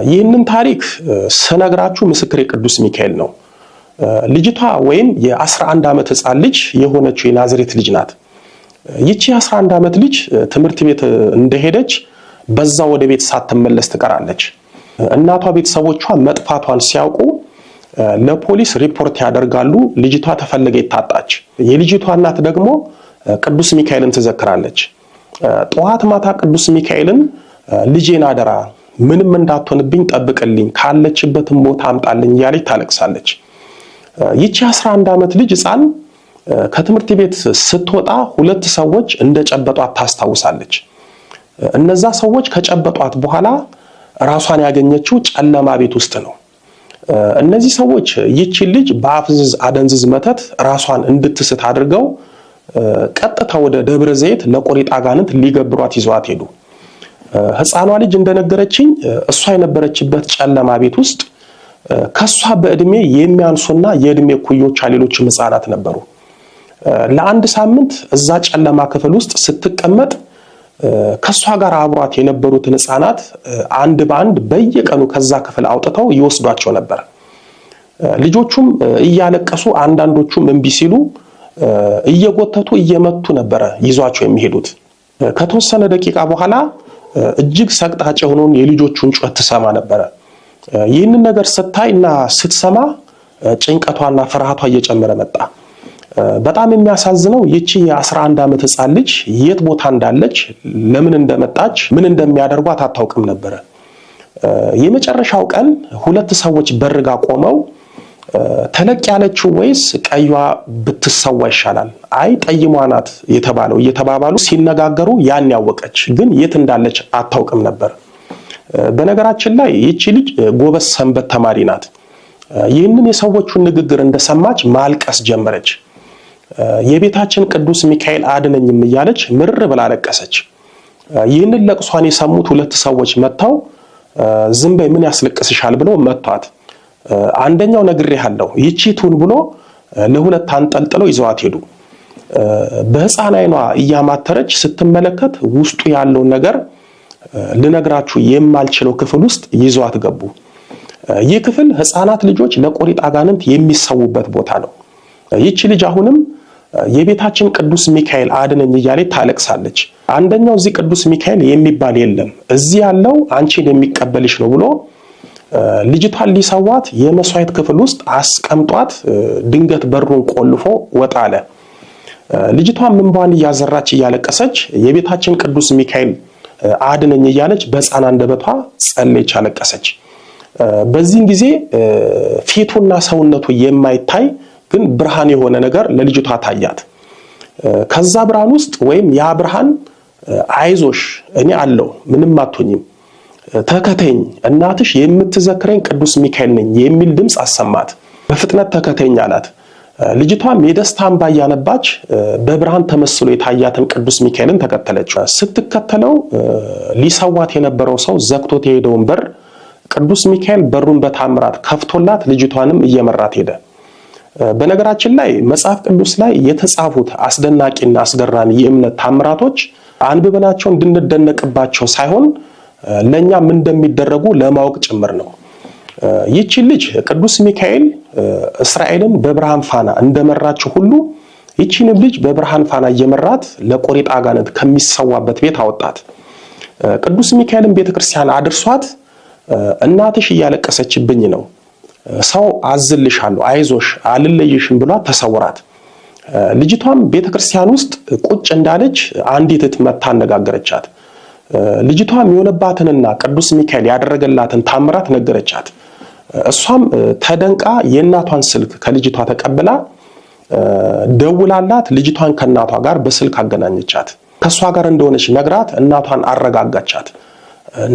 ይህንን ታሪክ ስነግራችሁ ምስክሬ ቅዱስ ሚካኤል ነው። ልጅቷ ወይም የ11 ዓመት ህፃን ልጅ የሆነችው የናዝሬት ልጅ ናት። ይቺ የ11 ዓመት ልጅ ትምህርት ቤት እንደሄደች በዛ ወደ ቤት ሳትመለስ ትቀራለች። እናቷ ቤተሰቦቿ መጥፋቷን ሲያውቁ ለፖሊስ ሪፖርት ያደርጋሉ። ልጅቷ ተፈልጋ ይታጣች። የልጅቷ እናት ደግሞ ቅዱስ ሚካኤልን ትዘክራለች። ጠዋት ማታ ቅዱስ ሚካኤልን ልጄን አደራ ምንም እንዳትሆንብኝ ጠብቅልኝ፣ ካለችበትም ቦታ አምጣልኝ እያለች ታለቅሳለች። ይቺ 11 ዓመት ልጅ ህፃን ከትምህርት ቤት ስትወጣ ሁለት ሰዎች እንደጨበጧት ታስታውሳለች። እነዛ ሰዎች ከጨበጧት በኋላ ራሷን ያገኘችው ጨለማ ቤት ውስጥ ነው። እነዚህ ሰዎች ይቺ ልጅ በአፍዝዝ አደንዝዝ መተት ራሷን እንድትስት አድርገው ቀጥታ ወደ ደብረ ዘይት ለቆሪጥ አጋንንት ሊገብሯት ይዘዋት ሄዱ። ህፃኗ ልጅ እንደነገረችኝ እሷ የነበረችበት ጨለማ ቤት ውስጥ ከሷ በእድሜ የሚያንሱና የእድሜ ኩዮቿ ሌሎችም ህፃናት ነበሩ። ለአንድ ሳምንት እዛ ጨለማ ክፍል ውስጥ ስትቀመጥ ከሷ ጋር አብሯት የነበሩትን ህፃናት አንድ በአንድ በየቀኑ ከዛ ክፍል አውጥተው ይወስዷቸው ነበር። ልጆቹም እያለቀሱ አንዳንዶቹም እምቢ ሲሉ እየጎተቱ እየመቱ ነበር ይዟቸው የሚሄዱት። ከተወሰነ ደቂቃ በኋላ እጅግ ሰቅጣጭ የሆነውን የልጆቹን ጩኸት ትሰማ ነበር። ይህንን ነገር ስታይና ስትሰማ ጭንቀቷና ፍርሃቷ እየጨመረ መጣ። በጣም የሚያሳዝነው ይቺ የ11 ዓመት ህፃን ልጅ የት ቦታ እንዳለች፣ ለምን እንደመጣች፣ ምን እንደሚያደርጓት አታውቅም ነበር። የመጨረሻው ቀን ሁለት ሰዎች በርጋ ቆመው ተለቅ ያለችው ወይስ ቀይዋ ብትሰዋ ይሻላል፣ አይ ጠይሟ ናት የተባለው እየተባባሉ ሲነጋገሩ ያን ያወቀች ግን የት እንዳለች አታውቅም ነበር። በነገራችን ላይ ይቺ ልጅ ጎበዝ ሰንበት ተማሪ ናት። ይህንን የሰዎቹን ንግግር እንደሰማች ማልቀስ ጀመረች። የቤታችን ቅዱስ ሚካኤል አድነኝም እያለች ምርር ብላ አለቀሰች። ይህንን ለቅሷን የሰሙት ሁለት ሰዎች መጥተው ዝም በይ ምን ያስለቅስሻል ብለው መቷት። አንደኛው ነግሬሃለሁ ይቺ ቱን ብሎ ለሁለት አንጠልጥለው ይዘዋት ሄዱ። በህፃን አይኗ እያማተረች ስትመለከት ውስጡ ያለውን ነገር ልነግራችሁ የማልችለው ክፍል ውስጥ ይዘዋት ገቡ። ይህ ክፍል ህፃናት ልጆች ለቆሪጥ አጋንንት የሚሰውበት ቦታ ነው። ይቺ ልጅ አሁንም የቤታችን ቅዱስ ሚካኤል አድነኝ እያለች ታለቅሳለች። አንደኛው እዚህ ቅዱስ ሚካኤል የሚባል የለም፣ እዚህ ያለው አንቺን የሚቀበልሽ ነው ብሎ ልጅቷን ሊሰዋት የመስዋዕት ክፍል ውስጥ አስቀምጧት ድንገት በሩን ቆልፎ ወጣ አለ። ልጅቷን እንባዋን እያዘራች እያለቀሰች የቤታችን ቅዱስ ሚካኤል አድነኝ እያለች በሕፃን አንደበቷ ጸለየች፣ አለቀሰች። በዚህን ጊዜ ፊቱና ሰውነቱ የማይታይ ግን ብርሃን የሆነ ነገር ለልጅቷ ታያት። ከዛ ብርሃን ውስጥ ወይም ያ ብርሃን አይዞሽ እኔ አለው ምንም አትሆኝም፣ ተከተኝ፣ እናትሽ የምትዘክረኝ ቅዱስ ሚካኤል ነኝ የሚል ድምፅ አሰማት። በፍጥነት ተከተኝ አላት። ልጅቷም የደስታ እንባ እያነባች በብርሃን ተመስሎ የታያትን ቅዱስ ሚካኤልን ተከተለችው። ስትከተለው ሊሰዋት የነበረው ሰው ዘግቶት የሄደውን በር ቅዱስ ሚካኤል በሩን በታምራት ከፍቶላት ልጅቷንም እየመራት ሄደ። በነገራችን ላይ መጽሐፍ ቅዱስ ላይ የተጻፉት አስደናቂና አስገራሚ የእምነት ታምራቶች አንብበናቸው እንድንደነቅባቸው ሳይሆን ለኛ ምን እንደሚደረጉ ለማወቅ ጭምር ነው። ይቺ ልጅ ቅዱስ ሚካኤል እስራኤልን በብርሃን ፋና እንደመራችው ሁሉ ይቺንም ልጅ በብርሃን ፋና እየመራት ለቆሪጥ አጋንንት ከሚሰዋበት ቤት አወጣት። ቅዱስ ሚካኤልን ቤተክርስቲያን አድርሷት እናትሽ እያለቀሰችብኝ ነው፣ ሰው አዝልሻለሁ፣ አይዞሽ አልለይሽም ብሏት ተሰውራት። ልጅቷም ቤተክርስቲያን ውስጥ ቁጭ እንዳለች አንዲት እህት መታ አነጋገረቻት። ልጅቷም የሆነባትንና ቅዱስ ሚካኤል ያደረገላትን ታምራት ነገረቻት። እሷም ተደንቃ የእናቷን ስልክ ከልጅቷ ተቀብላ ደውላላት ልጅቷን ከእናቷ ጋር በስልክ አገናኘቻት። ከሷ ጋር እንደሆነች ነግራት እናቷን አረጋጋቻት።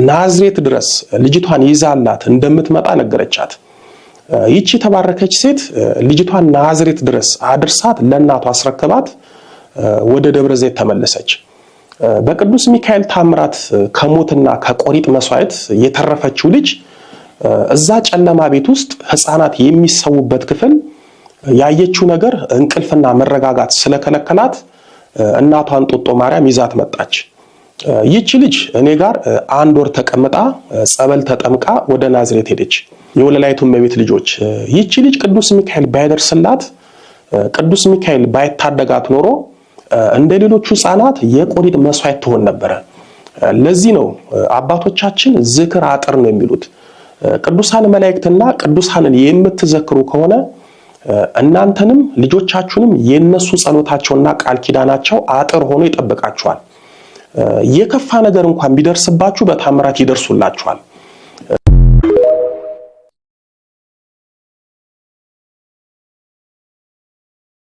ናዝሬት ድረስ ልጅቷን ይዛላት እንደምትመጣ ነገረቻት። ይቺ ተባረከች ሴት ልጅቷን ናዝሬት ድረስ አድርሳት ለእናቷ አስረክባት ወደ ደብረ ዘይት ተመለሰች። በቅዱስ ሚካኤል ታምራት ከሞትና ከቆሪጥ መስዋዕት የተረፈችው ልጅ እዛ ጨለማ ቤት ውስጥ ህፃናት የሚሰውበት ክፍል ያየችው ነገር እንቅልፍና መረጋጋት ስለከለከላት እናቷን ጦጦ ማርያም ይዛት መጣች። ይቺ ልጅ እኔ ጋር 1 ወር ተቀምጣ ጸበል ተጠምቃ ወደ ናዝሬት ሄደች። የወለላይቱ እመቤት ልጆች ይቺ ልጅ ቅዱስ ሚካኤል ባይደርስላት፣ ቅዱስ ሚካኤል ባይታደጋት ኖሮ እንደ ሌሎቹ ሕፃናት የቆሪጥ መስዋዕት ትሆን ነበረ። ለዚህ ነው አባቶቻችን ዝክር አጥር ነው የሚሉት። ቅዱሳን መላእክትና ቅዱሳንን የምትዘክሩ ከሆነ እናንተንም ልጆቻችሁንም የነሱ ጸሎታቸውና ቃል ኪዳናቸው አጥር ሆኖ ይጠብቃችኋል። የከፋ ነገር እንኳን ቢደርስባችሁ በታምራት ይደርሱላችኋል።